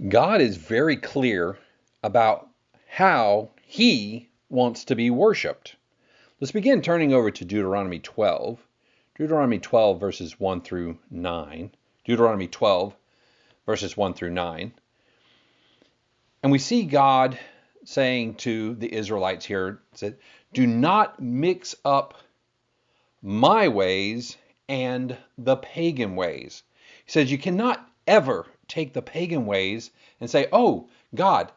God is very clear about how he wants to be worshiped. Let's begin turning over to Deuteronomy 12. Deuteronomy 12, verses 1 through 9. Deuteronomy 12, verses 1 through 9. And we see God saying to the Israelites here, said, do not mix up my ways and the pagan ways. He says you cannot ever take the pagan ways and say, oh, God,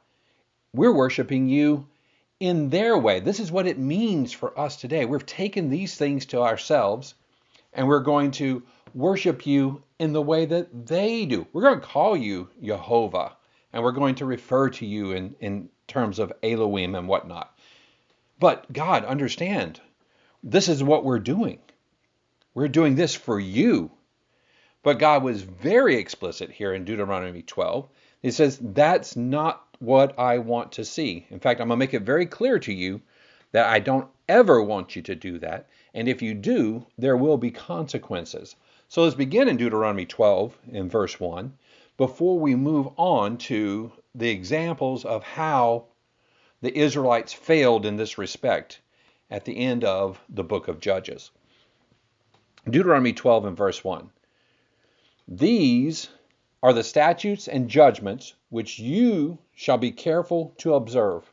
we're worshiping you in their way. This is what it means for us today. We've taken these things to ourselves and we're going to worship you in the way that they do. We're going to call you Jehovah and we're going to refer to you in terms of Elohim and whatnot. But God, understand, this is what we're doing. We're doing this for you. But God was very explicit here in Deuteronomy 12. He says, that's not what I want to see. In fact, I'm going to make it very clear to you that I don't ever want you to do that. And if you do, there will be consequences. So let's begin in Deuteronomy 12 in verse 1 before we move on to the examples of how the Israelites failed in this respect at the end of the book of Judges. Deuteronomy 12 and verse 1. These are the statutes and judgments which you shall be careful to observe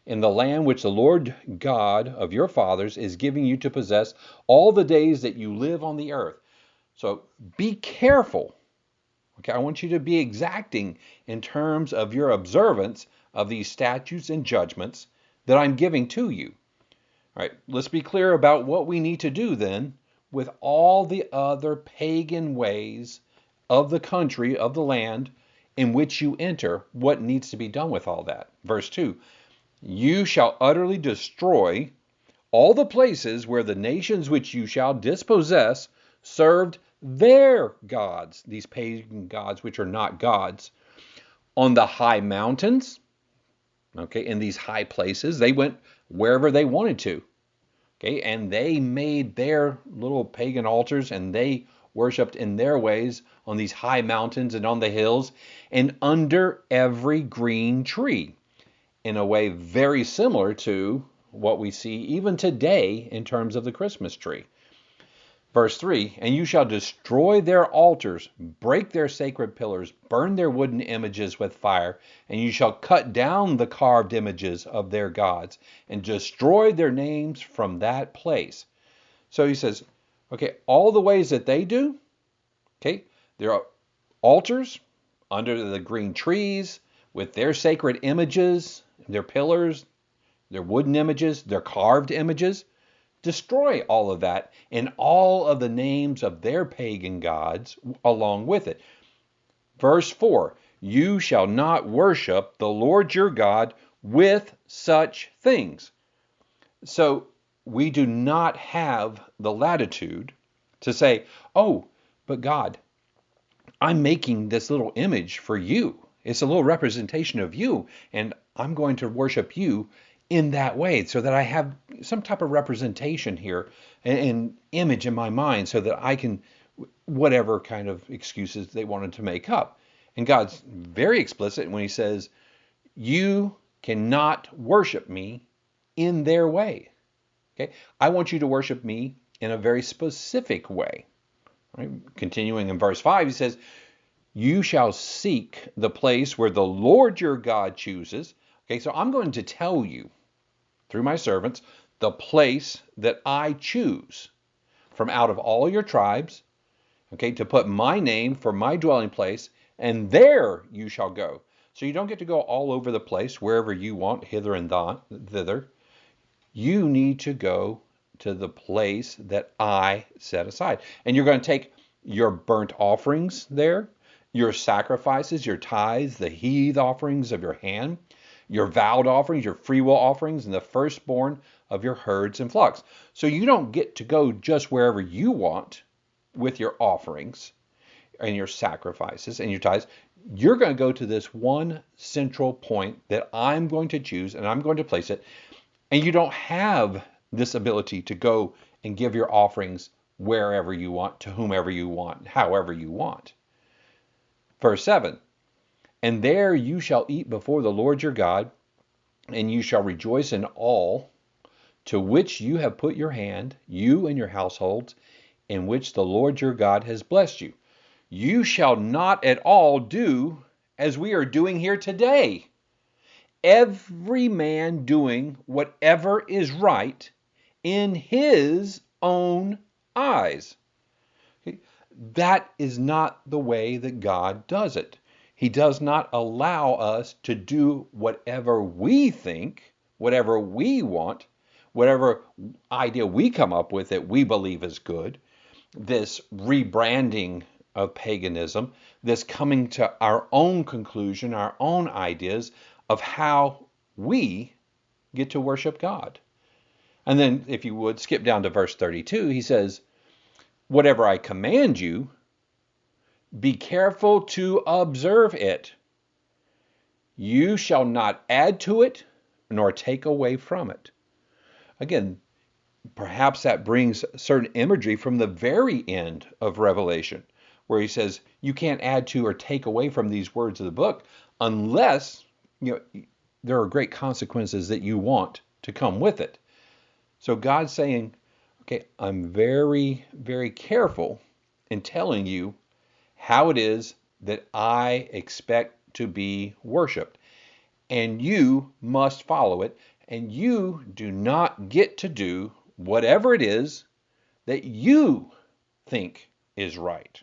in the land which the Lord God of your fathers is giving you to possess all the days that you live on the earth. So be careful. Okay, I want you to be exacting in terms of your observance of these statutes and judgments that I'm giving to you. All right, let's be clear about what we need to do then with all the other pagan ways of the country, of the land in which you enter, what needs to be done with all that. Verse 2, you shall utterly destroy all the places where the nations which you shall dispossess served their gods, these pagan gods which are not gods, on the high mountains, okay, in these high places. They went wherever they wanted to. Okay, and they made their little pagan altars and they worshiped in their ways on these high mountains and on the hills and under every green tree in a way very similar to what we see even today in terms of the Christmas tree. Verse 3, and you shall destroy their altars, break their sacred pillars, burn their wooden images with fire, and you shall cut down the carved images of their gods, and destroy their names from that place. So he says, okay, all the ways that they do, okay, there are altars under the green trees with their sacred images, their pillars, their wooden images, their carved images. Destroy all of that and all of the names of their pagan gods along with it. Verse 4, you shall not worship the Lord your God with such things. So we do not have the latitude to say, oh, but God, I'm making this little image for you. It's a little representation of you, and I'm going to worship you in that way so that I have some type of representation here and image in my mind so that I can, whatever kind of excuses they wanted to make up. And God's very explicit when he says, you cannot worship me in their way. Okay? I want you to worship me in a very specific way. Right? Continuing in verse 5, he says, you shall seek the place where the Lord your God chooses. Okay, so I'm going to tell you through my servants the place that I choose from out of all your tribes, okay, to put my name for my dwelling place, and there you shall go. So you don't get to go all over the place, wherever you want, hither and thither. You need to go to the place that I set aside. And you're going to take your burnt offerings there, your sacrifices, your tithes, the heave offerings of your hand, your vowed offerings, your freewill offerings, and the firstborn of your herds and flocks. So you don't get to go just wherever you want with your offerings and your sacrifices and your tithes. You're going to go to this one central point that I'm going to choose, and I'm going to place it. And you don't have this ability to go and give your offerings wherever you want, to whomever you want, however you want. Verse 7, And there you shall eat before the Lord your God, and you shall rejoice in all to which you have put your hand, you and your households, in which the Lord your God has blessed you. You shall not at all do as we are doing here today. Every man doing whatever is right in his own eyes. That is not the way that God does it. He does not allow us to do whatever we think, whatever we want, whatever idea we come up with that we believe is good. This rebranding of paganism, this coming to our own conclusion, our own ideas of how we get to worship God. And then, if you would, skip down to verse 32, he says, whatever I command you, be careful to observe it. You shall not add to it, nor take away from it. Again, perhaps that brings certain imagery from the very end of Revelation, where he says, you can't add to or take away from these words of the book unless there are great consequences that you want to come with it. So God's saying, okay, I'm very, very careful in telling you how it is that I expect to be worshiped. And you must follow it. And you do not get to do whatever it is that you think is right.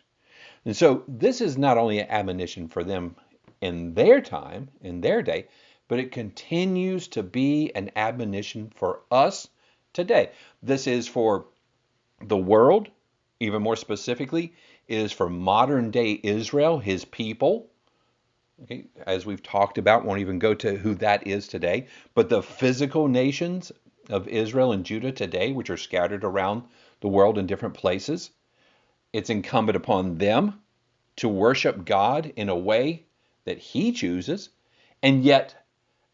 And so this is not only an admonition for them in their time, in their day, but it continues to be an admonition for us today. This is for the world, even more specifically, it is for modern day Israel, his people. Okay, as we've talked about, won't even go to who that is today, but the physical nations of Israel and Judah today, which are scattered around the world in different places. It's incumbent upon them to worship God in a way that he chooses, and yet,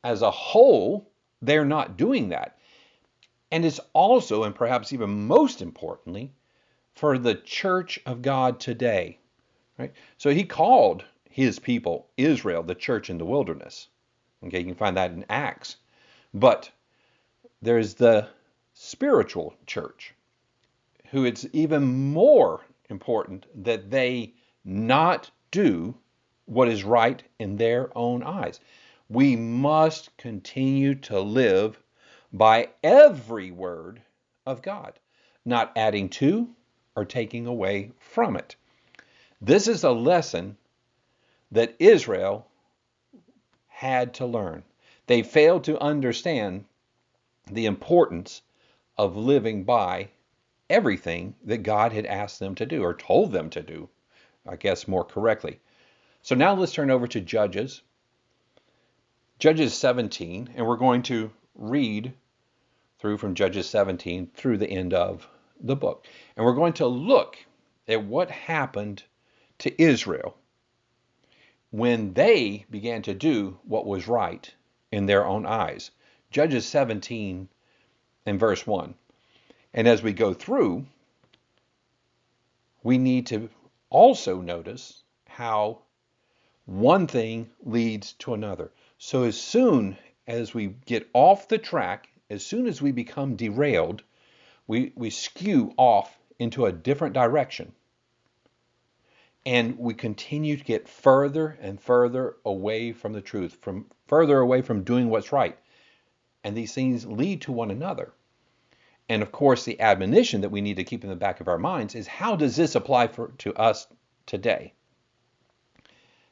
as a whole, they're not doing that. And it's also, and perhaps even most importantly, for the church of God today. Right? So he called his people Israel, the church in the wilderness. Okay, you can find that in Acts. But there's the spiritual church, who it's even more important that they not do what is right in their own eyes. We must continue to live by every word of God, not adding to or taking away from it. This is a lesson that Israel had to learn. They failed to understand the importance of living by everything that God had asked them to do, or told them to do, I guess more correctly. So now let's turn over to Judges. Judges 17, and we're going to read through from Judges 17 through the end of the book. And we're going to look at what happened to Israel when they began to do what was right in their own eyes. Judges 17 and verse 1. And as we go through, we need to also notice how one thing leads to another. So as soon as we get off the track, as soon as we become derailed, we skew off into a different direction. And we continue to get further and further away from the truth, from further away from doing what's right. And these things lead to one another. And of course, the admonition that we need to keep in the back of our minds is, how does this apply to us today?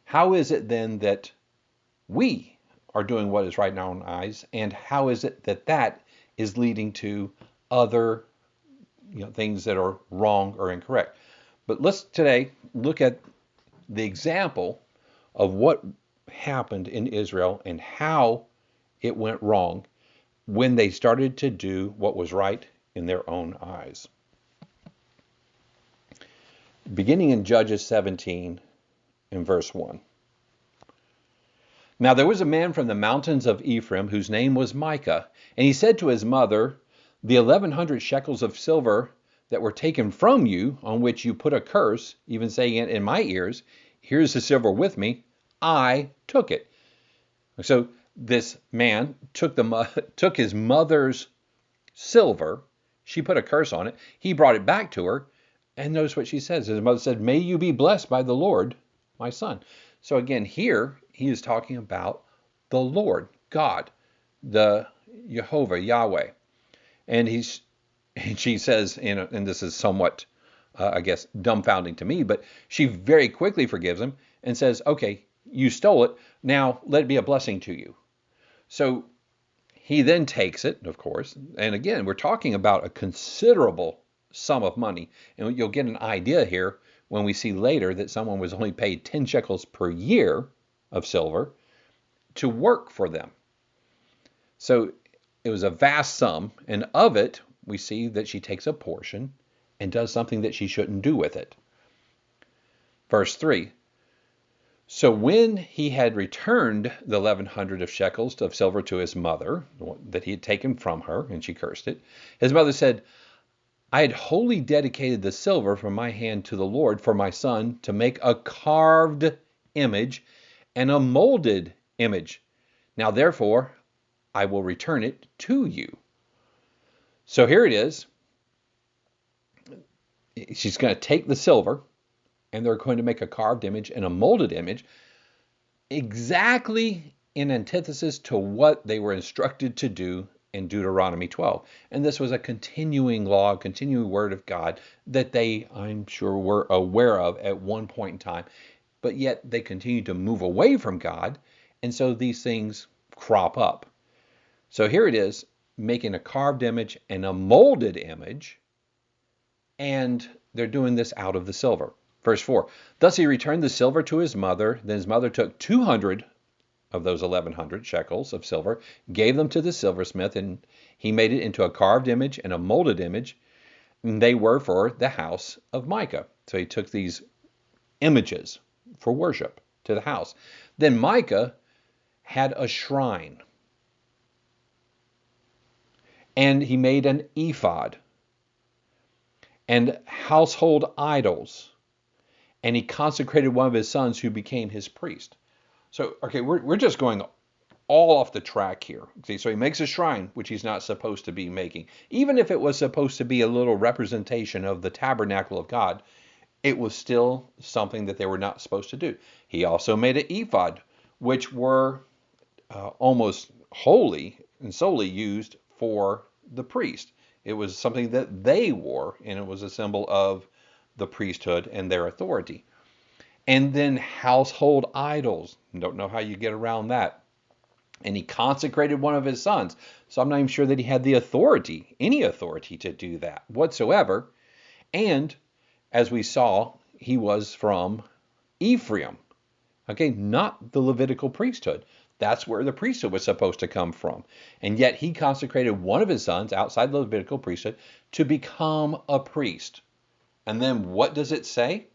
How is it then that we are doing what is right in our own eyes, and how is it that that is leading to other things that are wrong or incorrect? But let's today look at the example of what happened in Israel and how it went wrong when they started to do what was right in their own eyes. Beginning in Judges 17 in verse 1. Now there was a man from the mountains of Ephraim whose name was Micah, and he said to his mother, the 1,100 shekels of silver that were taken from you, on which you put a curse, even saying it in my ears, here's the silver with me, I took it. So this man took his mother's silver. She put a curse on it. He brought it back to her. And notice what she says. His mother said, "May you be blessed by the Lord, my son." So again, here he is talking about the Lord, God, the Jehovah, Yahweh. And she says, and this is somewhat, I guess, dumbfounding to me, but she very quickly forgives him and says, "Okay, you stole it. Now let it be a blessing to you." So he then takes it, of course. And again, we're talking about a considerable sum of money. And you'll get an idea here when we see later that someone was only paid 10 shekels per year of silver to work for them. So it was a vast sum. And of it, we see that she takes a portion and does something that she shouldn't do with it. Verse 3. So when he had returned the 1,100 of shekels of silver to his mother, that he had taken from her, and she cursed it, his mother said, "I had wholly dedicated the silver from my hand to the Lord for my son to make a carved image and a molded image. Now therefore I will return it to you." So here it is. She's going to take the silver, and they're going to make a carved image and a molded image, exactly in antithesis to what they were instructed to do in Deuteronomy 12. And this was a continuing law, continuing word of God that they, I'm sure, were aware of at one point in time. But yet they continue to move away from God, and so these things crop up. So here it is, making a carved image and a molded image, and they're doing this out of the silver. Verse 4, thus he returned the silver to his mother. Then his mother took 200 of those 1,100 shekels of silver, gave them to the silversmith, and he made it into a carved image and a molded image. And they were for the house of Micah. So he took these images for worship to the house. Then Micah had a shrine, and he made an ephod and household idols, and he consecrated one of his sons who became his priest. So, okay, we're just going all off the track here. See, so he makes a shrine, which he's not supposed to be making. Even if it was supposed to be a little representation of the tabernacle of God, it was still something that they were not supposed to do. He also made an ephod, which were almost wholly and solely used for the priest. It was something that they wore, and it was a symbol of the priesthood and their authority. And then household idols. Don't know how you get around that. And he consecrated one of his sons. So I'm not even sure that he had the authority, any authority to do that whatsoever. And as we saw, he was from Ephraim. Okay, not the Levitical priesthood. That's where the priesthood was supposed to come from. And yet he consecrated one of his sons outside the Levitical priesthood to become a priest. And then what does it say?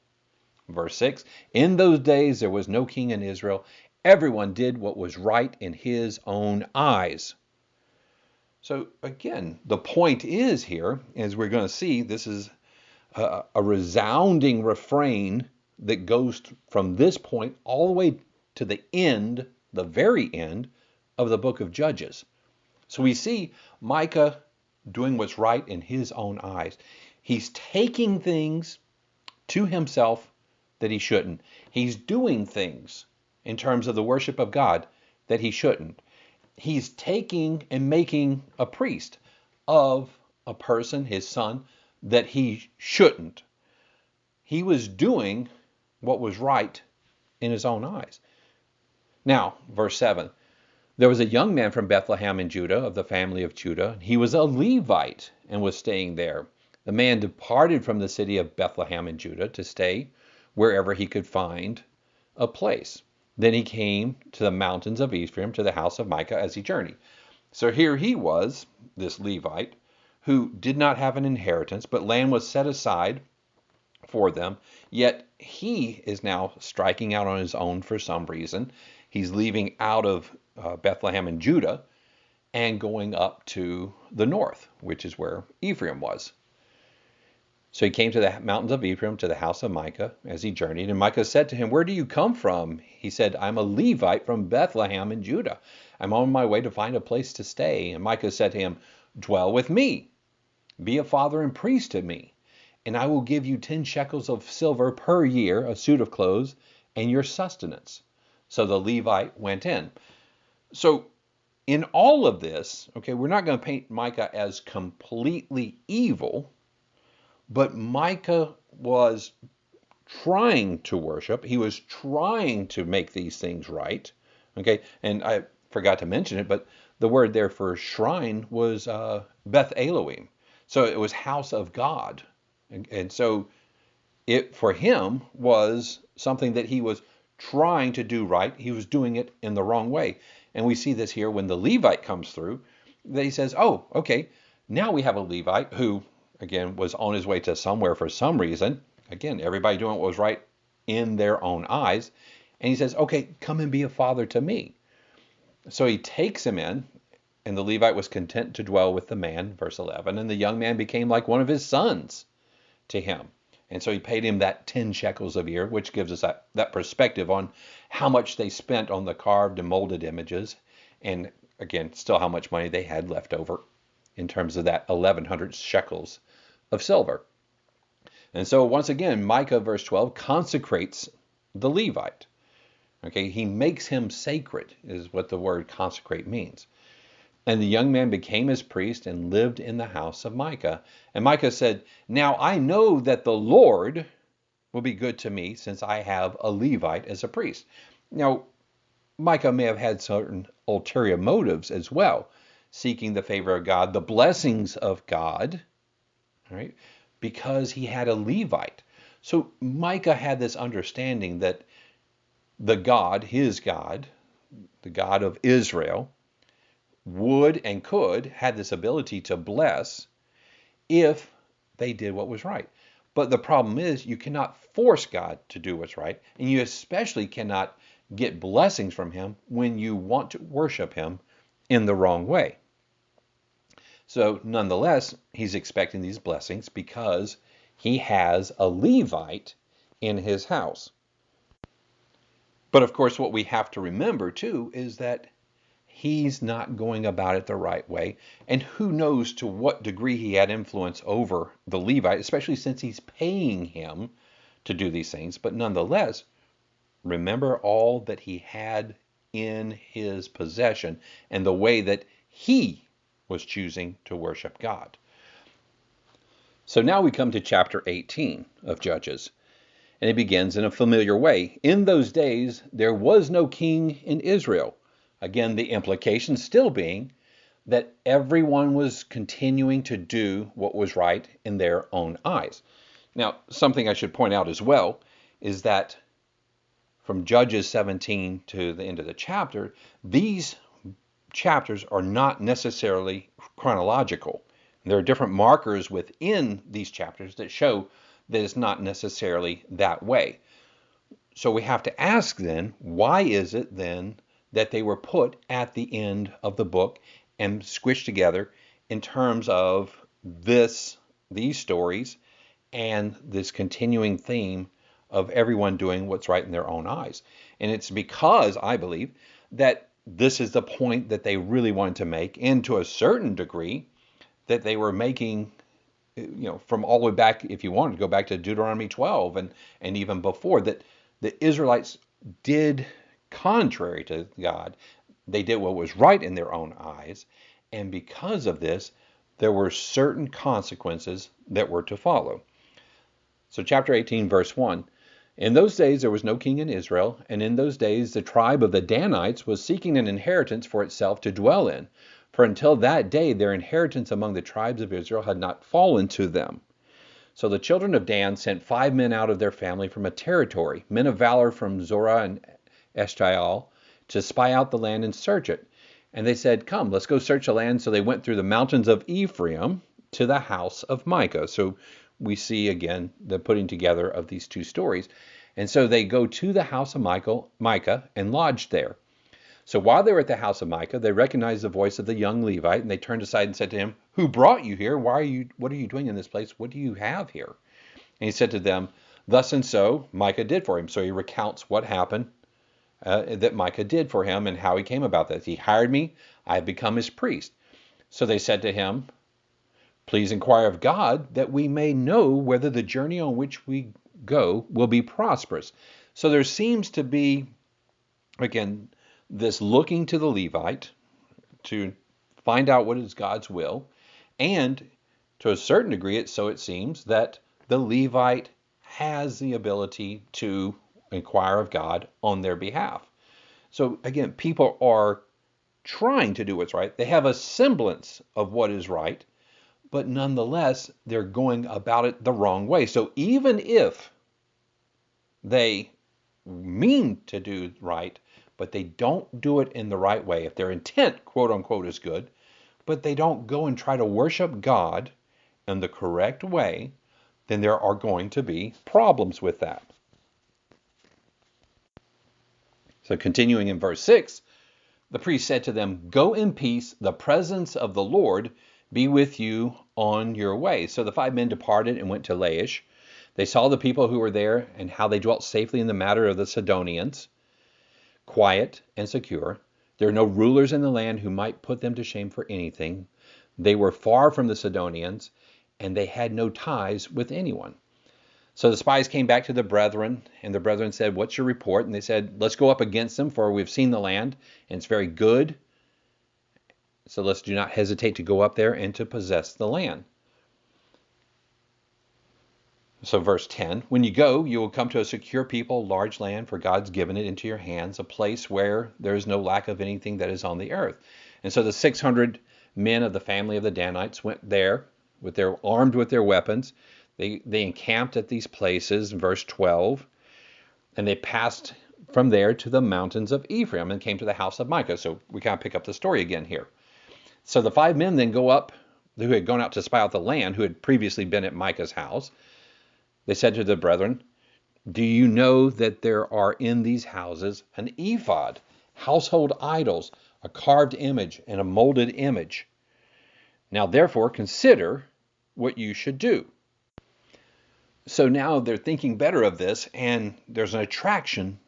Verse 6, in those days there was no king in Israel. Everyone did what was right in his own eyes. So again, the point is here, as we're going to see, this is a resounding refrain that goes from this point all the way to the end, the very end of the book of Judges. So we see Micah doing what's right in his own eyes. He's taking things to himself that he shouldn't. He's doing things in terms of the worship of God that he shouldn't. He's taking and making a priest of a person, his son, that he shouldn't. He was doing what was right in his own eyes. Now, verse 7, there was a young man from Bethlehem in Judah, of the family of Judah. He was a Levite and was staying there. The man departed from the city of Bethlehem in Judah to stay wherever he could find a place. Then he came to the mountains of Ephraim, to the house of Micah, as he journeyed. So here he was, this Levite, who did not have an inheritance, but land was set aside for them. Yet he is now striking out on his own for some reason. He's leaving out of Bethlehem in Judah and going up to the north, which is where Ephraim was. So he came to the mountains of Ephraim, to the house of Micah, as he journeyed. And Micah said to him, where do you come from? He said, I'm a Levite from Bethlehem in Judah. I'm on my way to find a place to stay. And Micah said to him, dwell with me, be a father and priest to me, and I will give you 10 shekels of silver per year, a suit of clothes, and your sustenance. So the Levite went in. So in all of this, okay, we're not going to paint Micah as completely evil, but Micah was trying to worship. He was trying to make these things right. Okay, and I forgot to mention it, but the word there for shrine was Beth Elohim. So it was house of God. And so it for him was something that he was trying to do right. He was doing it in the wrong way. And we see this here when the Levite comes through, that he says, oh, okay, now we have a Levite who, again, was on his way to somewhere for some reason. Again, everybody doing what was right in their own eyes. And he says, okay, come and be a father to me. So he takes him in, and the Levite was content to dwell with the man, verse 11, and the young man became like one of his sons to him. And so he paid him that 10 shekels a year, which gives us that perspective on how much they spent on the carved and molded images. And again, still how much money they had left over in terms of that 1,100 shekels of silver. And so once again, Micah, verse 12, consecrates the Levite. Okay, he makes him sacred, is what the word consecrate means. And the young man became his priest and lived in the house of Micah. And Micah said, now I know that the Lord will be good to me since I have a Levite as a priest. Now, Micah may have had certain ulterior motives as well, seeking the favor of God, the blessings of God, right? Because he had a Levite. So Micah had this understanding that the God, his God, the God of Israel, would and could, had this ability to bless if they did what was right. But the problem is you cannot force God to do what's right, and you especially cannot get blessings from him when you want to worship him in the wrong way. So nonetheless, he's expecting these blessings because he has a Levite in his house. But of course, what we have to remember too is that he's not going about it the right way. And who knows to what degree he had influence over the Levite, especially since he's paying him to do these things. But nonetheless, remember all that he had in his possession and the way that he was choosing to worship God. So now we come to chapter 18 of Judges. And it begins in a familiar way. In those days, there was no king in Israel. Again, the implication still being that everyone was continuing to do what was right in their own eyes. Now, something I should point out as well is that from Judges 17 to the end of the chapter, these chapters are not necessarily chronological. There are different markers within these chapters that show that it's not necessarily that way. So we have to ask then, why is it then that they were put at the end of the book and squished together in terms of these stories and this continuing theme of everyone doing what's right in their own eyes? And it's because I believe that this is the point that they really wanted to make, and to a certain degree that they were making, from all the way back, if you wanted to go back to Deuteronomy 12 and even before, that the Israelites did contrary to God. They did what was right in their own eyes. And because of this, there were certain consequences that were to follow. So chapter 18, verse 1. In those days there was no king in Israel, and in those days the tribe of the Danites was seeking an inheritance for itself to dwell in. For until that day their inheritance among the tribes of Israel had not fallen to them. So the children of Dan sent 5 men out of their family from a territory, men of valor from Zorah and Eshtaol, to spy out the land and search it. And they said, come, let's go search the land. So they went through the mountains of Ephraim to the house of Micah. So we see again the putting together of these two stories. And so they go to the house of Micah and lodged there. So while they were at the house of Micah, they recognized the voice of the young Levite, and they turned aside and said to him, who brought you here? What are you doing in this place? What do you have here? And he said to them, thus and so Micah did for him. So he recounts what happened that Micah did for him and how he came about that. He hired me, I have become his priest. So they said to him, please inquire of God that we may know whether the journey on which we go will be prosperous. So there seems to be, again, this looking to the Levite to find out what is God's will. And to a certain degree, it seems that the Levite has the ability to inquire of God on their behalf. So again, people are trying to do what's right. They have a semblance of what is right, but nonetheless, they're going about it the wrong way. So even if they mean to do right, but they don't do it in the right way, if their intent, quote unquote, is good, but they don't go and try to worship God in the correct way, then there are going to be problems with that. So continuing in verse 6, the priest said to them, go in peace, the presence of the Lord be with you on your way. So the 5 men departed and went to Laish. They saw the people who were there and how they dwelt safely in the matter of the Sidonians, quiet and secure. There are no rulers in the land who might put them to shame for anything. They were far from the Sidonians, and they had no ties with anyone. So the spies came back to the brethren, and the brethren said, what's your report? And they said, let's go up against them, for we've seen the land, and it's very good. So let's do not hesitate to go up there and to possess the land. So verse 10, when you go, you will come to a secure people, large land, for God's given it into your hands, a place where there is no lack of anything that is on the earth. And so the 600 men of the family of the Danites went there, armed with their weapons. They encamped at these places, in verse 12, and they passed from there to the mountains of Ephraim and came to the house of Micah. So we kind of pick up the story again here. So the 5 men then go up, who had gone out to spy out the land, who had previously been at Micah's house. They said to the brethren, do you know that there are in these houses an ephod, household idols, a carved image, and a molded image? Now therefore consider what you should do. So now they're thinking better of this, and there's an attraction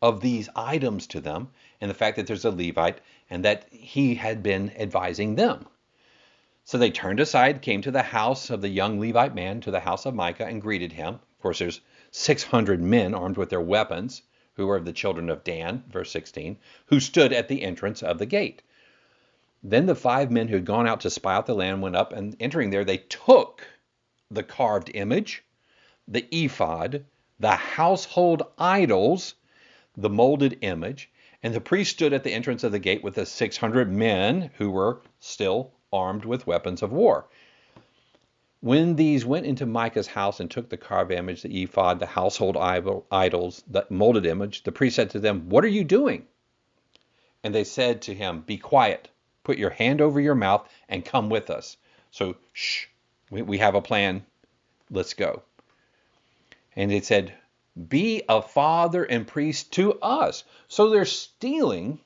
of these items to them, and the fact that there's a Levite, and that he had been advising them. So they turned aside, came to the house of the young Levite man, to the house of Micah, and greeted him. Of course, there's 600 men armed with their weapons, who were of the children of Dan, verse 16, who stood at the entrance of the gate. Then the 5 men who had gone out to spy out the land went up, and entering there, they took the carved image, the ephod, the household idols, the molded image, and the priest stood at the entrance of the gate with the 600 men who were still armed with weapons of war. When these went into Micah's house and took the carved image, the ephod, the household idols, the molded image, the priest said to them, what are you doing? And they said to him, be quiet, put your hand over your mouth, and come with us. So, shh, we have a plan, let's go. And they said, be a father and priest to us. So they're stealing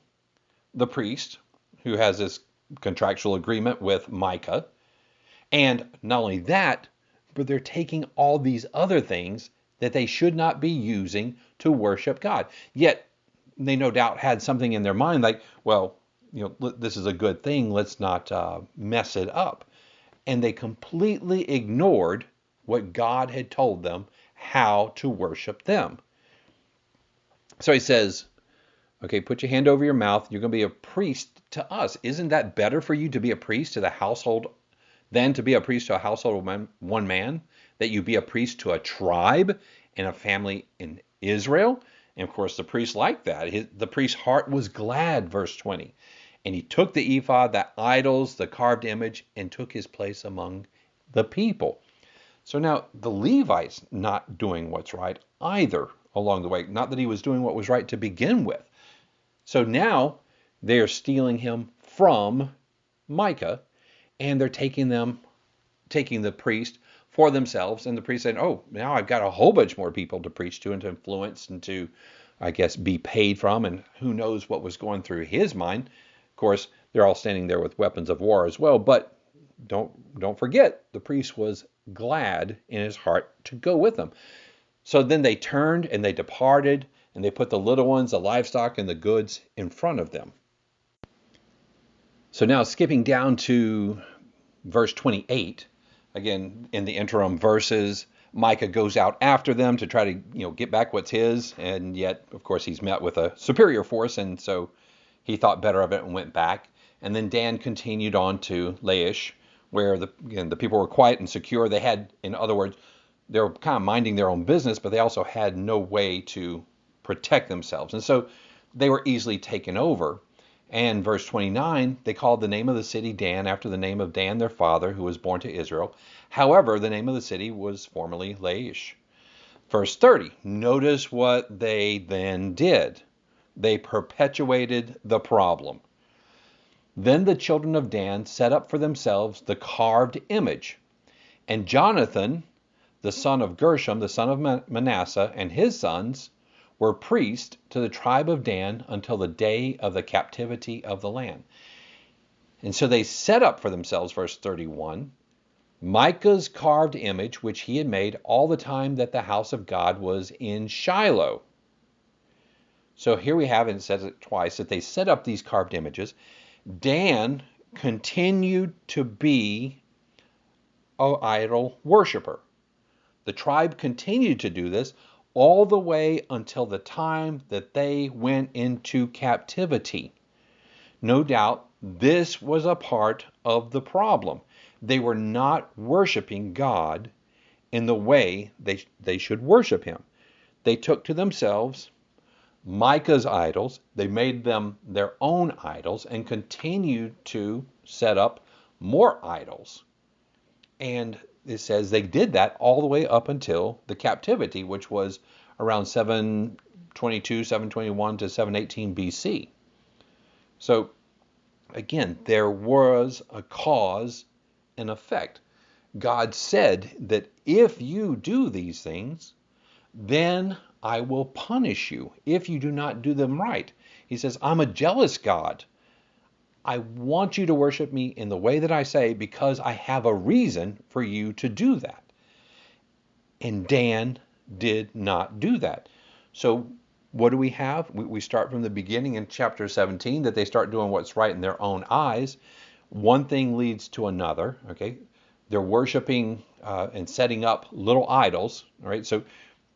the priest, who has this contractual agreement with Micah. And not only that, but they're taking all these other things that they should not be using to worship God. Yet they no doubt had something in their mind like, well, this is a good thing, let's not mess it up. And they completely ignored what God had told them how to worship them. So he says, okay, put your hand over your mouth. You're going to be a priest to us. Isn't that better for you to be a priest to the household than to be a priest to a household of one man? That you be a priest to a tribe and a family in Israel? And of course, the priest liked that. The priest's heart was glad, verse 20. And he took the ephod, the idols, the carved image, and took his place among the people. So now the Levite's not doing what's right either along the way. Not that he was doing what was right to begin with. So now they are stealing him from Micah, and they're taking the priest for themselves. And the priest saying, oh, now I've got a whole bunch more people to preach to and to influence and to, I guess, be paid from. And who knows what was going through his mind. Of course, they're all standing there with weapons of war as well. But don't forget, the priest was glad in his heart to go with them. So then they turned and they departed, and they put the little ones, the livestock, and the goods in front of them. So now skipping down to verse 28, again, in the interim verses, Micah goes out after them to try to, get back what's his, and yet, of course, he's met with a superior force, and so he thought better of it and went back. And then Dan continued on to Laish, where the people were quiet and secure. They had, in other words, they were kind of minding their own business, but they also had no way to protect themselves, and so they were easily taken over. And verse 29, they called the name of the city Dan after the name of Dan, their father, who was born to Israel. However, the name of the city was formerly Laish. Verse 30, notice what they then did. They perpetuated the problem. Then the children of Dan set up for themselves the carved image. And Jonathan, the son of Gershom, the son of Manasseh, and his sons were priests to the tribe of Dan until the day of the captivity of the land. And so they set up for themselves, verse 31, Micah's carved image, which he had made all the time that the house of God was in Shiloh. So here we have, and it says it twice, that they set up these carved images. Dan continued to be an idol worshiper. The tribe continued to do this all the way until the time that they went into captivity. No doubt this was a part of the problem. They were not worshiping God in the way they should worship him. They took to themselves Micah's idols, they made them their own idols, and continued to set up more idols. And it says they did that all the way up until the captivity, which was around 722, 721 to 718 BC. So again, there was a cause and effect. God said that if you do these things, then I will punish you if you do not do them right. He says, I'm a jealous God. I want you to worship me in the way that I say because I have a reason for you to do that. And Dan did not do that. So what do we have? We start from the beginning in chapter 17 that they start doing what's right in their own eyes. One thing leads to another. Okay, they're worshiping and setting up little idols. All right, so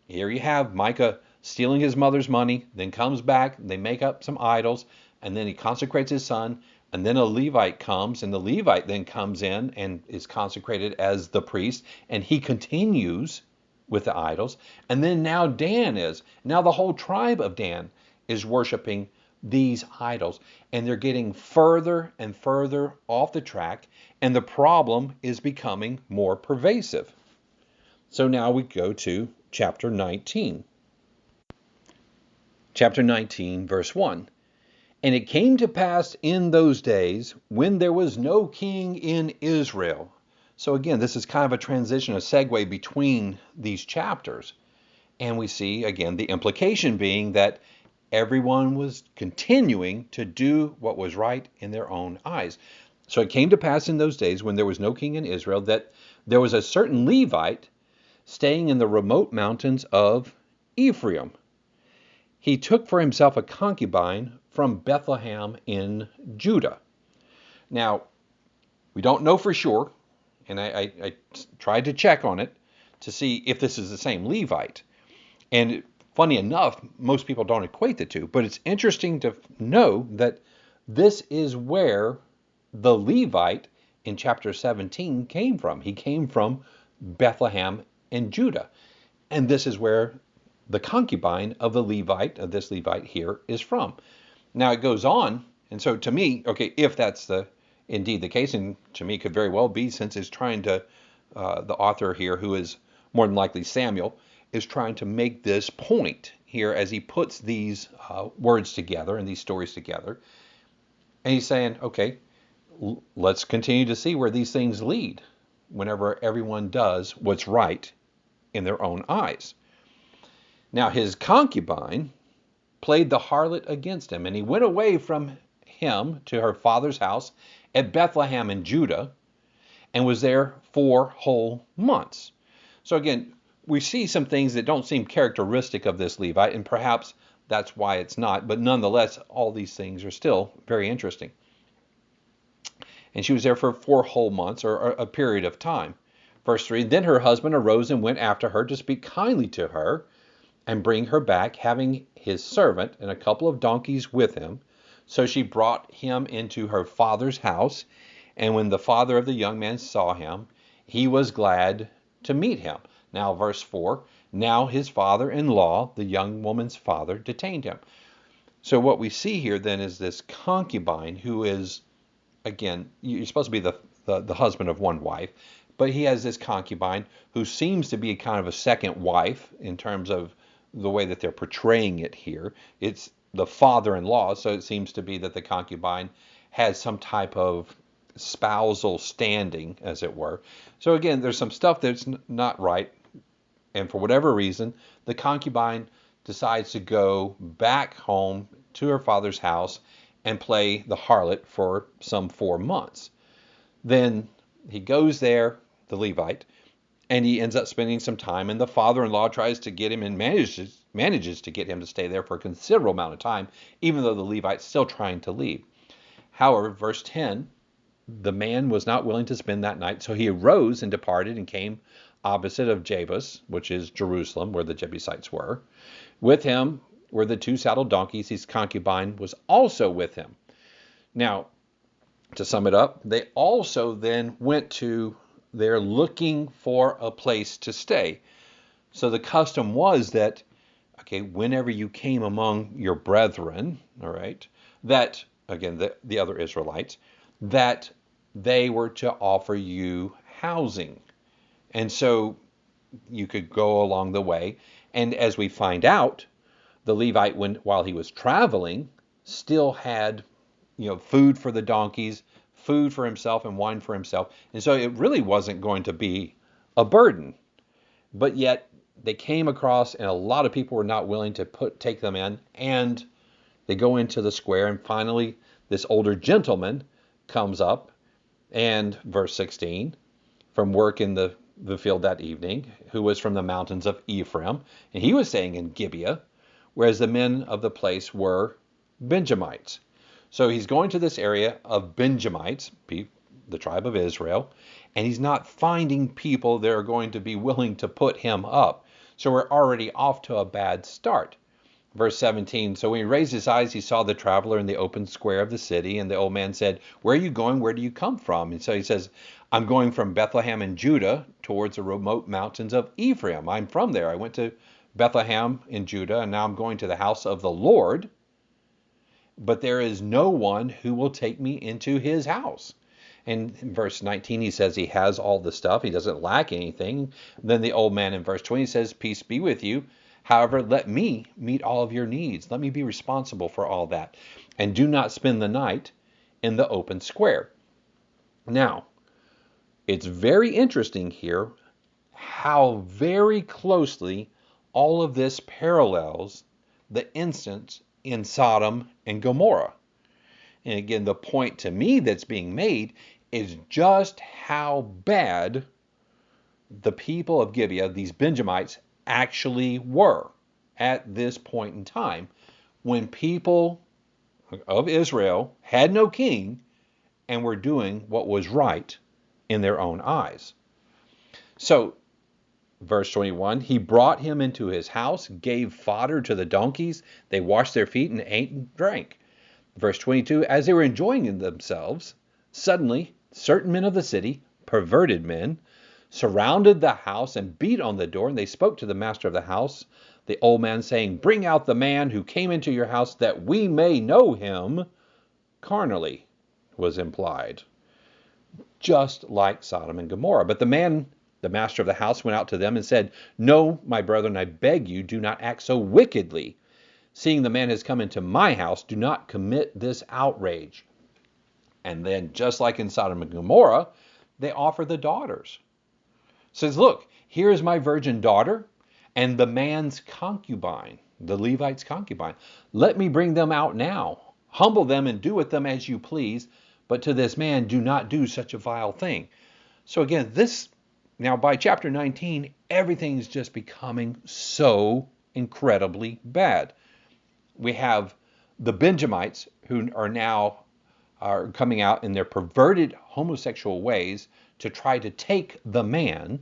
here you have Micah stealing his mother's money, then comes back, they make up some idols, and then he consecrates his son. And then a Levite comes, and the Levite then comes in and is consecrated as the priest, and he continues with the idols. And then now Dan is. Now the whole tribe of Dan is worshiping these idols. And they're getting further and further off the track, and the problem is becoming more pervasive. So now we go to chapter 19. Chapter 19, verse 1. And it came to pass in those days when there was no king in Israel. So again, this is kind of a transition, a segue between these chapters. And we see, again, the implication being that everyone was continuing to do what was right in their own eyes. So it came to pass in those days when there was no king in Israel that there was a certain Levite staying in the remote mountains of Ephraim. He took for himself a concubine from Bethlehem in Judah. Now, we don't know for sure, and I tried to check on it to see if this is the same Levite. And funny enough, most people don't equate the two, but it's interesting to know that this is where the Levite in chapter 17 came from. He came from Bethlehem in Judah. And this is where the concubine of the Levite, of this Levite here, is from. Now it goes on, and so to me, okay, if that's indeed the case, and to me could very well be, since it's trying to, the author here, who is more than likely Samuel, is trying to make this point here as he puts these words together and these stories together. And he's saying, okay, let's continue to see where these things lead whenever everyone does what's right in their own eyes. Now his concubine played the harlot against him, and he went away from him to her father's house at Bethlehem in Judah, and was there 4 whole months. So again, we see some things that don't seem characteristic of this Levite, and perhaps That's why it's not. But nonetheless, all these things are still very interesting. And she was there for 4 whole months, or a period of time. Verse 3, then her husband arose and went after her to speak kindly to her and bring her back, having his servant and a couple of donkeys with him. So she brought him into her father's house. And when the father of the young man saw him, he was glad to meet him. Now, verse 4, now his father-in-law, the young woman's father, detained him. So what we see here then is this concubine who is, again, you're supposed to be the husband of one wife, but he has this concubine who seems to be kind of a second wife in terms of the way that they're portraying it here. It's the father-in-law, so it seems to be that the concubine has some type of spousal standing, as it were. So again, there's some stuff that's not right, and for whatever reason, the concubine decides to go back home to her father's house and play the harlot for some 4 months. Then he goes there, the Levite, and he ends up spending some time, and the father-in-law tries to get him and manages to get him to stay there for a considerable amount of time, even though the Levite's still trying to leave. However, verse 10, the man was not willing to spend that night, so he arose and departed and came opposite of Jebus, which is Jerusalem, where the Jebusites were. With him were the 2 saddled donkeys. His concubine was also with him. Now, to sum it up, they also then went to there looking for a place to stay. So the custom was that, okay, whenever you came among your brethren, all right, that, again, the other Israelites, that they were to offer you housing. And so you could go along the way. And as we find out, the Levite, while he was traveling, still had, food for the donkeys, food for himself, and wine for himself. And so it really wasn't going to be a burden. But yet they came across, and a lot of people were not willing to take them in. And they go into the square, and finally this older gentleman comes up, and verse 16, from work in the field that evening, who was from the mountains of Ephraim, and he was staying in Gibeah, whereas the men of the place were Benjamites. So he's going to this area of Benjamites, the tribe of Israel, and he's not finding people that are going to be willing to put him up. So we're already off to a bad start. Verse 17, so when he raised his eyes, he saw the traveler in the open square of the city, and the old man said, where are you going? Where do you come from? And so he says, I'm going from Bethlehem in Judah towards the remote mountains of Ephraim. I'm from there. I went to Bethlehem in Judah, and now I'm going to the house of the Lord, but there is no one who will take me into his house. And in verse 19, he says he has all the stuff. He doesn't lack anything. Then the old man in verse 20 says, peace be with you. However, let me meet all of your needs. Let me be responsible for all that. And do not spend the night in the open square. Now, it's very interesting here how very closely all of this parallels the instance in Sodom and Gomorrah. And again, the point to me that's being made is just how bad the people of Gibeah, these Benjamites, actually were at this point in time when people of Israel had no king and were doing what was right in their own eyes. So, verse 21, he brought him into his house, gave fodder to the donkeys, they washed their feet and ate and drank. Verse 22, as they were enjoying themselves, suddenly certain men of the city, perverted men, surrounded the house and beat on the door, and they spoke to the master of the house, the old man, saying, bring out the man who came into your house, that we may know him carnally, was implied. Just like Sodom and Gomorrah. But the man, the master of the house, went out to them and said, no, my brethren, I beg you, do not act so wickedly. Seeing the man has come into my house, do not commit this outrage. And then, just like in Sodom and Gomorrah, they offer the daughters. Says, look, here is my virgin daughter and the man's concubine, the Levite's concubine. Let me bring them out now. Humble them and do with them as you please. But to this man, do not do such a vile thing. So again, now by chapter 19, everything's just becoming so incredibly bad. we have the Benjamites who are coming out in their perverted homosexual ways to try to take the man,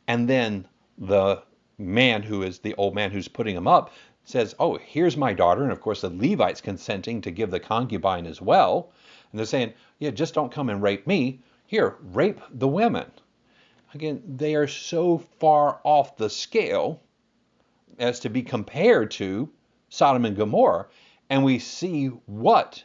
and then the man who is the old man who's putting him up says, oh, here's my daughter. And of course the Levites consenting to give the concubine as well. And they're saying, yeah, just don't come and rape me. Here, rape the women. Again, they are so far off the scale as to be compared to Sodom and Gomorrah. And we see what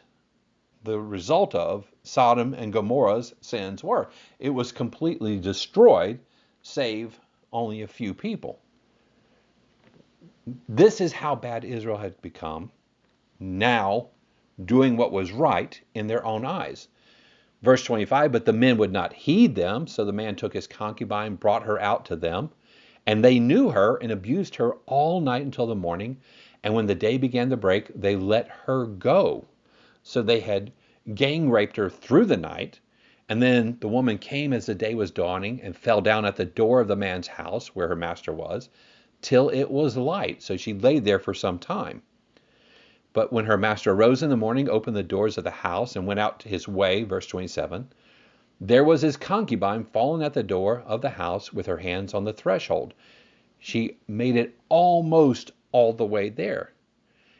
the result of Sodom and Gomorrah's sins were. It was completely destroyed, save only a few people. This is how bad Israel had become, now doing what was right in their own eyes. Verse 25, but the men would not heed them, so the man took his concubine, brought her out to them, and they knew her and abused her all night until the morning. And when the day began to break, they let her go. So they had gang raped her through the night. And then the woman came as the day was dawning and fell down at the door of the man's house where her master was, till it was light. So she lay there for some time. But when her master arose in the morning, opened the doors of the house, and went out to his way, verse 27, there was his concubine fallen at the door of the house with her hands on the threshold. She made it almost all the way there.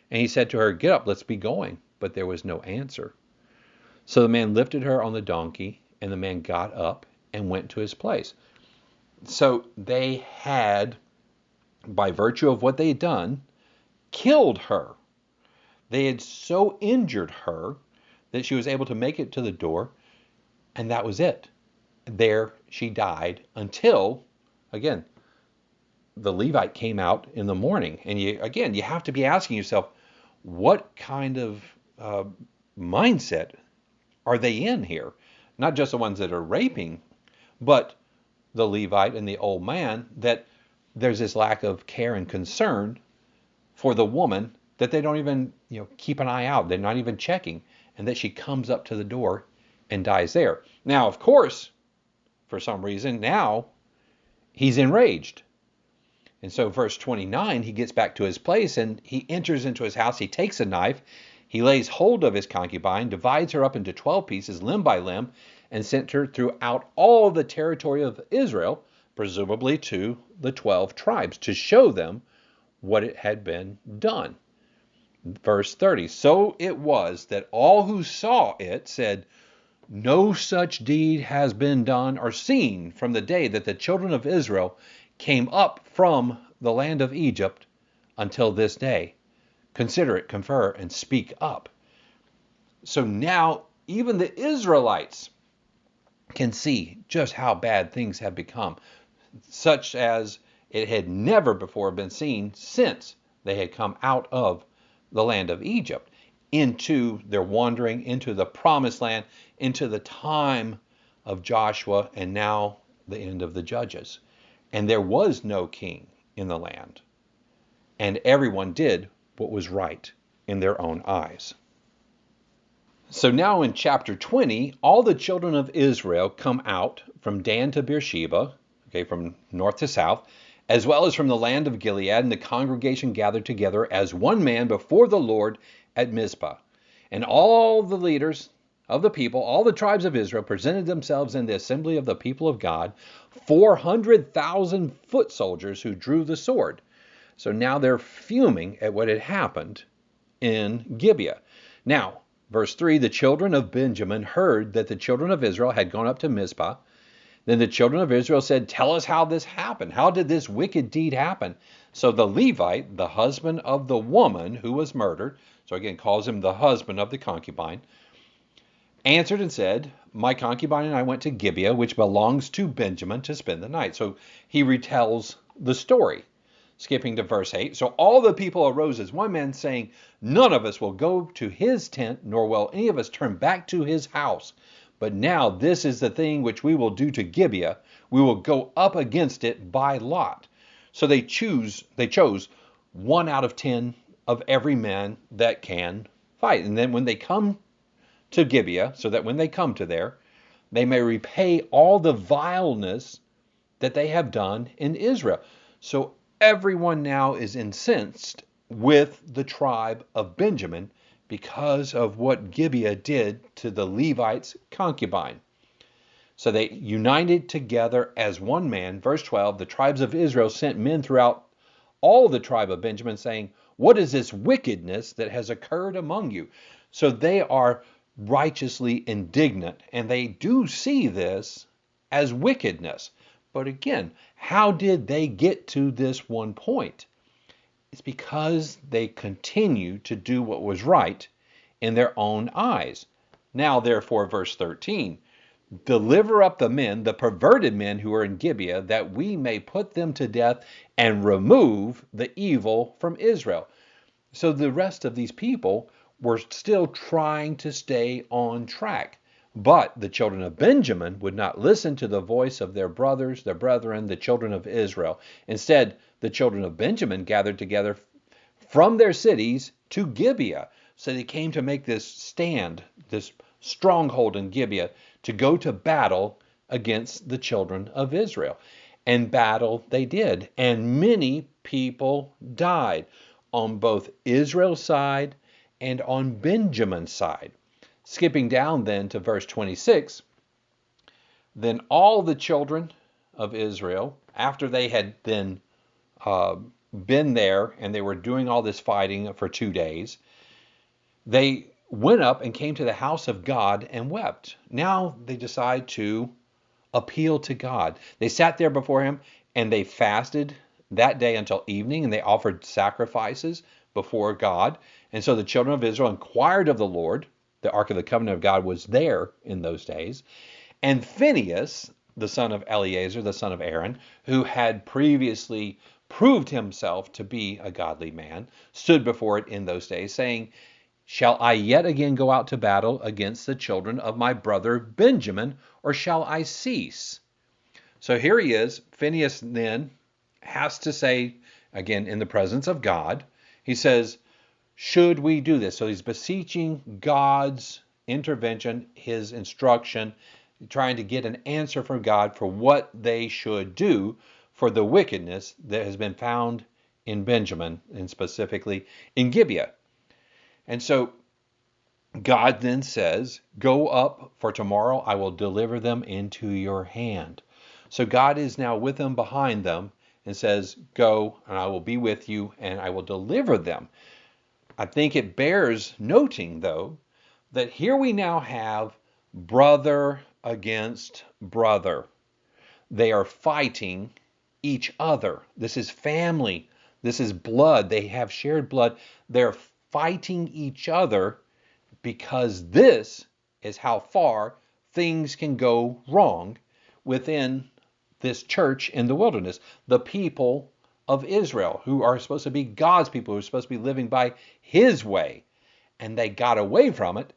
And he said to her, get up, let's be going. But there was no answer. So the man lifted her on the donkey, and the man got up and went to his place. So they had, by virtue of what they had done, killed her. They had so injured her that she was able to make it to the door, and that was it. There she died until, again, the Levite came out in the morning. And you have to be asking yourself, what kind of mindset are they in here? Not just the ones that are raping, but the Levite and the old man, that there's this lack of care and concern for the woman that they don't even keep an eye out. They're not even checking, and that she comes up to the door and dies there. Now, of course, for some reason, now he's enraged. And so verse 29, he gets back to his place and he enters into his house. He takes a knife. He lays hold of his concubine, divides her up into 12 pieces, limb by limb, and sent her throughout all the territory of Israel, presumably to the 12 tribes, to show them what it had been done. Verse 30, so it was that all who saw it said, no such deed has been done or seen from the day that the children of Israel came up from the land of Egypt until this day. Consider it, confer, and speak up. So now even the Israelites can see just how bad things have become, such as it had never before been seen since they had come out of the land of Egypt into their wandering into the promised land, into the time of Joshua, and now the end of the Judges. And there was no king in the land, and everyone did what was right in their own eyes. So now in chapter 20, all the children of Israel come out from Dan to Beersheba, from north to south, as well as from the land of Gilead, and the congregation gathered together as one man before the Lord at Mizpah. And all the leaders of the people, all the tribes of Israel, presented themselves in the assembly of the people of God, 400,000 foot soldiers who drew the sword. So now they're fuming at what had happened in Gibeah. Now, verse 3, the children of Benjamin heard that the children of Israel had gone up to Mizpah. Then the children of Israel said, tell us how this happened. How did this wicked deed happen? So the Levite, the husband of the woman who was murdered, so again calls him the husband of the concubine, answered and said, my concubine and I went to Gibeah, which belongs to Benjamin, to spend the night. So he retells the story. Skipping to verse 8. So all the people arose as one man, saying, none of us will go to his tent, nor will any of us turn back to his house. But now this is the thing which we will do to Gibeah. We will go up against it by lot. So they chose 1 out of 10 of every man that can fight. And then when they come to Gibeah, so that when they come to there, they may repay all the vileness that they have done in Israel. So everyone now is incensed with the tribe of Benjamin because of what Gibeah did to the Levites' concubine. So they united together as one man. Verse 12, the tribes of Israel sent men throughout all the tribe of Benjamin, saying, what is this wickedness that has occurred among you? So they are righteously indignant, and they do see this as wickedness. But again, how did they get to this one point? It's because they continue to do what was right in their own eyes. Now, therefore, verse 13, deliver up the men, the perverted men who are in Gibeah, that we may put them to death and remove the evil from Israel. So the rest of these people were still trying to stay on track. But the children of Benjamin would not listen to the voice of their brothers, their brethren, the children of Israel. Instead, the children of Benjamin gathered together from their cities to Gibeah. So they came to make this stand, this stronghold in Gibeah, to go to battle against the children of Israel. And battle they did. And many people died on both Israel's side and on Benjamin's side. Skipping down then to verse 26, then all the children of Israel, after they had then been there and they were doing all this fighting for 2 days, they went up and came to the house of God and wept. Now they decide to appeal to God. They sat there before him and they fasted that day until evening, and they offered sacrifices before God. And so the children of Israel inquired of the Lord. The Ark of the Covenant of God was there in those days. And Phinehas, the son of Eleazar, the son of Aaron, who had previously proved himself to be a godly man, stood before it in those days, saying, shall I yet again go out to battle against the children of my brother Benjamin, or shall I cease? So here he is. Phinehas then has to say, again, in the presence of God, he says, should we do this? So he's beseeching God's intervention, his instruction, trying to get an answer from God for what they should do for the wickedness that has been found in Benjamin, and specifically in Gibeah. And so God then says, go up, for tomorrow I will deliver them into your hand. So God is now with them, behind them, and says, go, and I will be with you, and I will deliver them. I think it bears noting, though, that here we now have brother against brother. They are fighting each other. This is family. This is blood. They have shared blood. They're fighting each other because this is how far things can go wrong within this church in the wilderness. The people of Israel, who are supposed to be God's people, who are supposed to be living by his way, and they got away from it,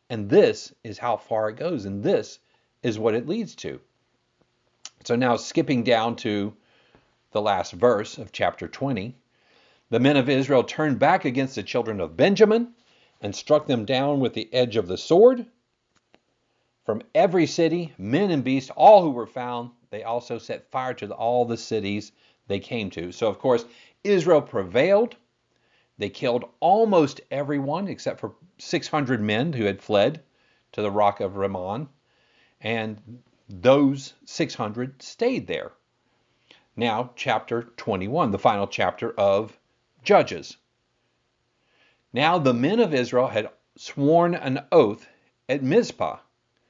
and this is how far it goes, and this is what it leads to. So now skipping down to the last verse of chapter 20, the men of Israel turned back against the children of Benjamin and struck them down with the edge of the sword. From every city, men and beasts, all who were found, they also set fire to all the cities they came to. So, of course, Israel prevailed. They killed almost everyone except for 600 men who had fled to the rock of Rimmon. And those 600 stayed there. Now, chapter 21, the final chapter of Judges. Now the men of Israel had sworn an oath at Mizpah,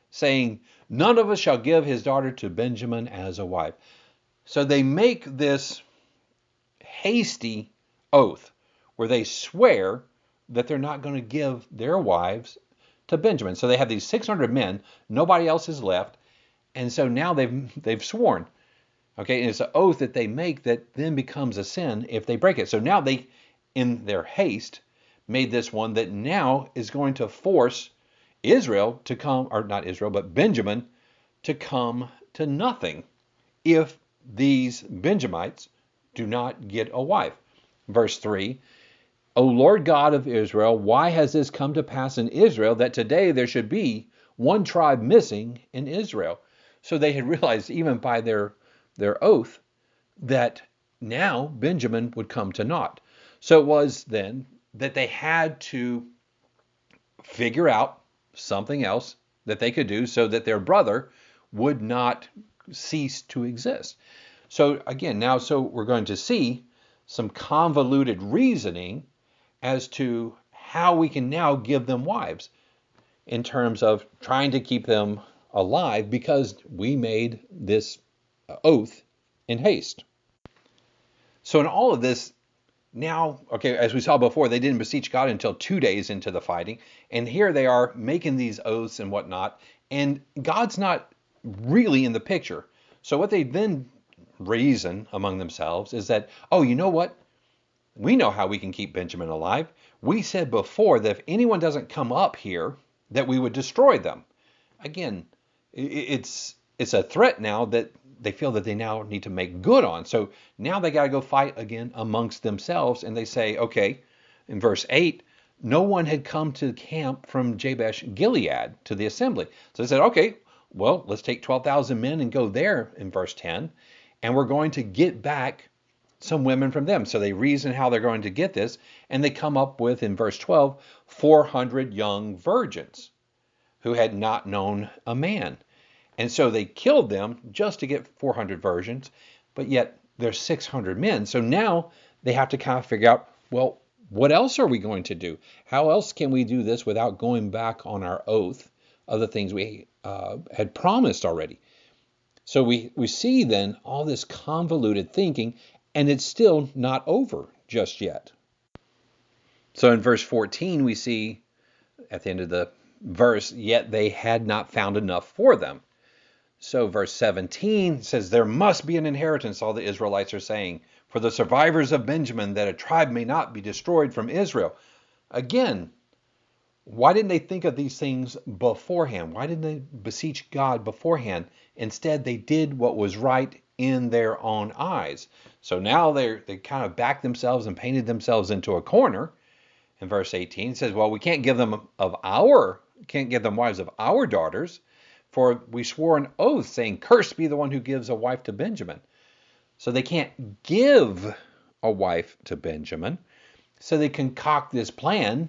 saying, none of us shall give his daughter to Benjamin as a wife. So they make this hasty oath where they swear that they're not going to give their wives to Benjamin. So they have these 600 men, nobody else is left, and so now they've sworn. Okay, and it's an oath that they make that then becomes a sin if they break it. So now they, in their haste, made this one that now is going to force Israel to come, or not Israel, but Benjamin to come to nothing if these Benjamites do not get a wife. Verse 3, O Lord God of Israel, why has this come to pass in Israel that today there should be one tribe missing in Israel? So they had realized, even by their oath, that now Benjamin would come to naught. So it was then that they had to figure out something else that they could do so that their brother would not cease to exist. So again, so we're going to see some convoluted reasoning as to how we can now give them wives in terms of trying to keep them alive because we made this oath in haste. So in all of this, now, okay, as we saw before, they didn't beseech God until 2 days into the fighting. And here they are making these oaths and whatnot. And God's not really in the picture. So what they then reason among themselves is that, oh, you know what? We know how we can keep Benjamin alive. We said before that if anyone doesn't come up here, that we would destroy them. Again, it's a threat now that they feel that they now need to make good on. So now they got to go fight again amongst themselves. And they say, okay, in verse 8, no one had come to camp from Jabesh Gilead to the assembly. So they said, okay, well, let's take 12,000 men and go there in verse 10. And we're going to get back some women from them. So they reason how they're going to get this. And they come up with, in verse 12, 400 young virgins who had not known a man. And so they killed them just to get 400 virgins, but yet there's 600 men. So now they have to kind of figure out, well, what else are we going to do? How else can we do this without going back on our oath of the things we had promised already? So we see then all this convoluted thinking, and it's still not over just yet. So in verse 14, we see at the end of the verse, yet they had not found enough for them. So verse 17 says, there must be an inheritance, all the Israelites are saying, for the survivors of Benjamin, that a tribe may not be destroyed from Israel. Again, why didn't they think of these things beforehand? Why didn't they beseech God beforehand? Instead, they did what was right in their own eyes. So now they kind of backed themselves and painted themselves into a corner. In verse 18 it says, well, we can't give them wives of our daughters, for we swore an oath saying, cursed be the one who gives a wife to Benjamin. So they can't give a wife to Benjamin. So they concoct this plan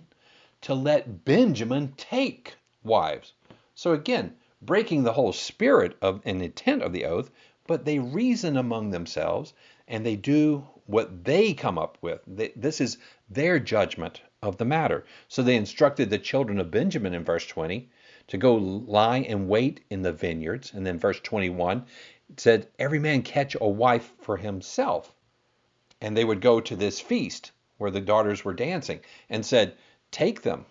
to let Benjamin take wives. So again, breaking the whole spirit of and intent of the oath, but they reason among themselves and they do what they come up with. This is their judgment of the matter. So they instructed the children of Benjamin in verse 20 to go lie and wait in the vineyards. And then verse 21 it said, every man catch a wife for himself. And they would go to this feast where the daughters were dancing and said, take them.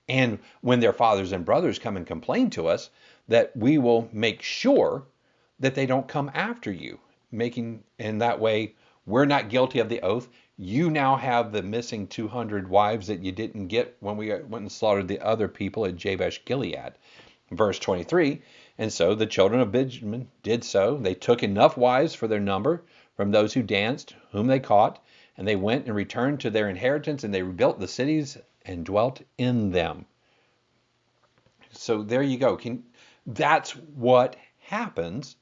And when their fathers and brothers come and complain to us, that we will make sure that they don't come after you. Making in that way, we're not guilty of the oath. You now have the missing 200 wives that you didn't get when we went and slaughtered the other people at Jabesh Gilead. Verse 23, and so the children of Benjamin did so. They took enough wives for their number from those who danced, whom they caught, and they went and returned to their inheritance, and they rebuilt the cities and dwelt in them. So there you go. That's what happens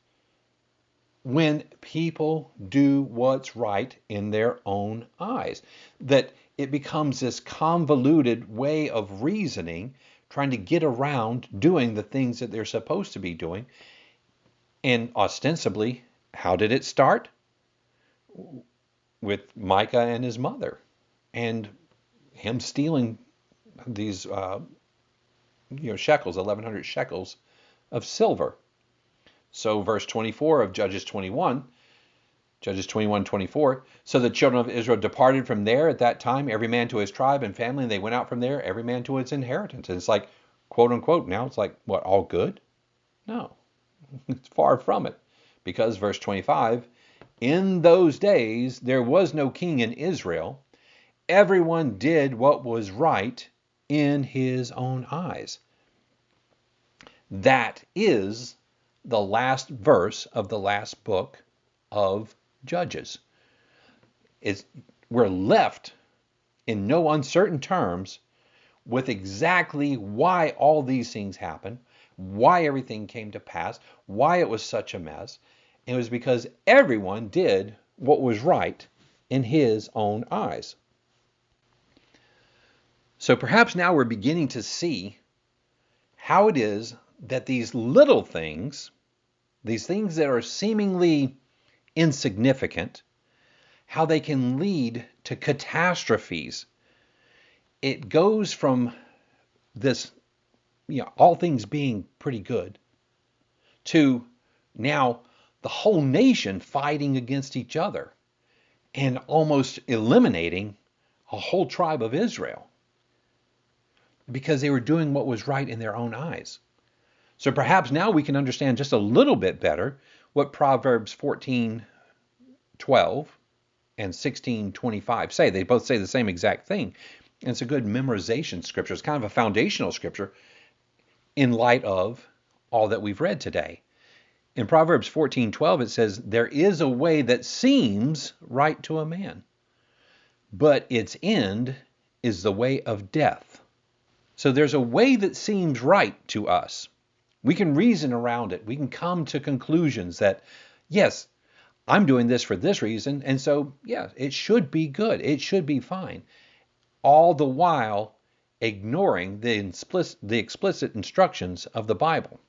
when people do what's right in their own eyes. That it becomes this convoluted way of reasoning, trying to get around doing the things that they're supposed to be doing. And ostensibly, how did it start? With Micah and his mother, and him stealing these shekels, 1,100 shekels of silver. So verse 24 of Judges 21:24. So the children of Israel departed from there at that time, every man to his tribe and family, and they went out from there, every man to his inheritance. And it's like, quote unquote, now it's like, what, all good? No, it's far from it. Because verse 25, in those days there was no king in Israel. Everyone did what was right in his own eyes. That is the last verse of the last book of Judges. We're left in no uncertain terms with exactly why all these things happened, why everything came to pass, why it was such a mess. It was because everyone did what was right in his own eyes. So perhaps now we're beginning to see how it is that these little things, these things that are seemingly insignificant, how they can lead to catastrophes. It goes from this, all things being pretty good, to now the whole nation fighting against each other and almost eliminating a whole tribe of Israel because they were doing what was right in their own eyes. So perhaps now we can understand just a little bit better what Proverbs 14:12 and 16:25 say. They both say the same exact thing. And it's a good memorization scripture. It's kind of a foundational scripture in light of all that we've read today. In Proverbs 14:12 it says, "There is a way that seems right to a man, but its end is the way of death." So there's a way that seems right to us. We can reason around it. We can come to conclusions that, yes, I'm doing this for this reason, and so, yeah, it should be good. It should be fine. All the while ignoring the explicit instructions of the Bible.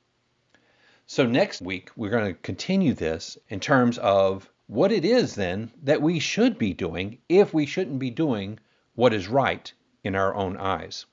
So next week, we're going to continue this in terms of what it is then that we should be doing if we shouldn't be doing what is right in our own eyes.